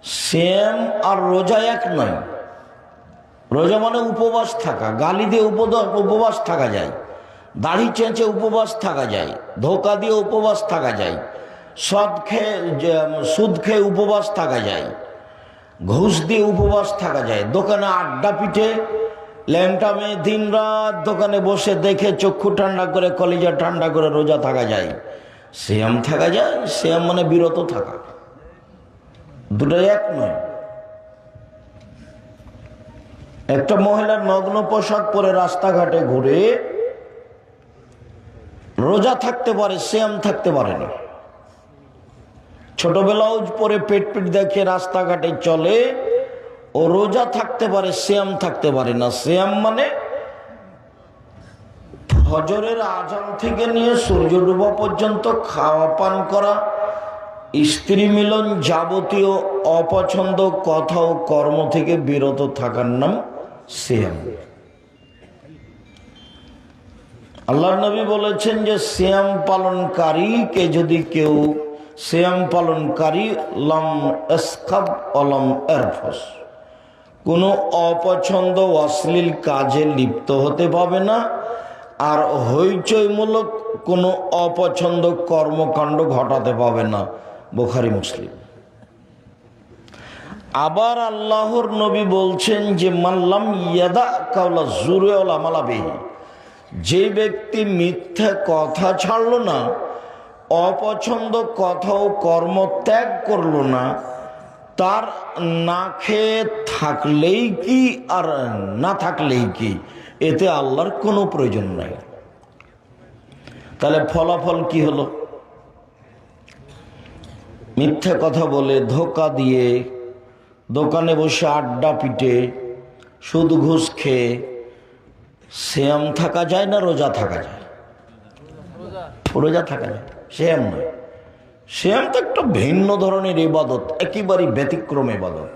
সিয়াম আর রোজা এক নয়। রোজা মানে উপবাস থাকা, গালি দিয়ে উপবাস থাকা যায়, দাড়ি চেঁচে উপবাস থাকা যায়, ধোকা দিয়ে উপবাস থাকা যায়, সুদ খেয়ে উপবাস থাকা যায়, ঘুষ দিয়ে উপবাস থাকা যায়, দোকানে আড্ডা পিঠে ল্যাংটা মেয়ে দিন রাত দোকানে বসে দেখে চক্ষু ঠান্ডা করে কলিজা ঠান্ডা করে রোজা থাকা যায়। সিয়াম থাকা যায়, সিয়াম মানে বিরত থাকা, দুটোই এক নয়। একটা মহিলার নগ্ন পোশাক পরে রাস্তাঘাটে ঘুরে রোজা থাকতে পারে, সিয়াম থাকতে পারে না। ছোট ব্লাউজ পরে পেট দেখে রাস্তাঘাটে চলে, ও রোজা থাকতে পারে, সিয়াম থাকতে পারে না। সিয়াম মানে ফজরের আজান থেকে নিয়ে সূর্য ডোবা পর্যন্ত খাওয়া পান করা, স্ত্রী মিলন, যাবতীয় অপছন্দ কথা ও কর্ম থেকে বিরত থাকার নাম সিয়াম। আল্লাহর নবী বলেছেন যে সিয়াম পালনকারীকে যদি কেউ সিয়াম পালনকারী লাম আসখাব অলম এরফস, কোনো অপছন্দ অশ্লীল কাজে লিপ্ত হতে পাবে না, আর হইচইমূলক কোনো অপছন্দ কর্মকাণ্ড ঘটাতে পাবে না। বুখারী মুসলিম। আবার আল্লাহর নবী বলছেন যে মাল্লাম ইয়াদা কাওলা জুরে ওয়াল আমালা বিহি, যে ব্যক্তি মিথ্যা কথা ছাড়লো না, অপছন্দ কথা ও কর্ম ত্যাগ করলো না, তার না খেয়ে থাকলেই কি আর না থাকলেই কি, এতে আল্লাহর কোনো প্রয়োজন নাই। তাহলে ফলাফল কি হলো? মিথ্যা কথা বলে, ধোকা দিয়ে, দোকানে বসে আড্ডা পিটে, সুদ ঘুষ খেয়ে সিয়াম থাকা যায় না রোজা থাকা যায়? রোজা থাকা যায়, সিয়াম নয়। সিয়াম তো একটা ভিন্ন ধরনের ইবাদত, একেবারে ব্যতিক্রম ইবাদত।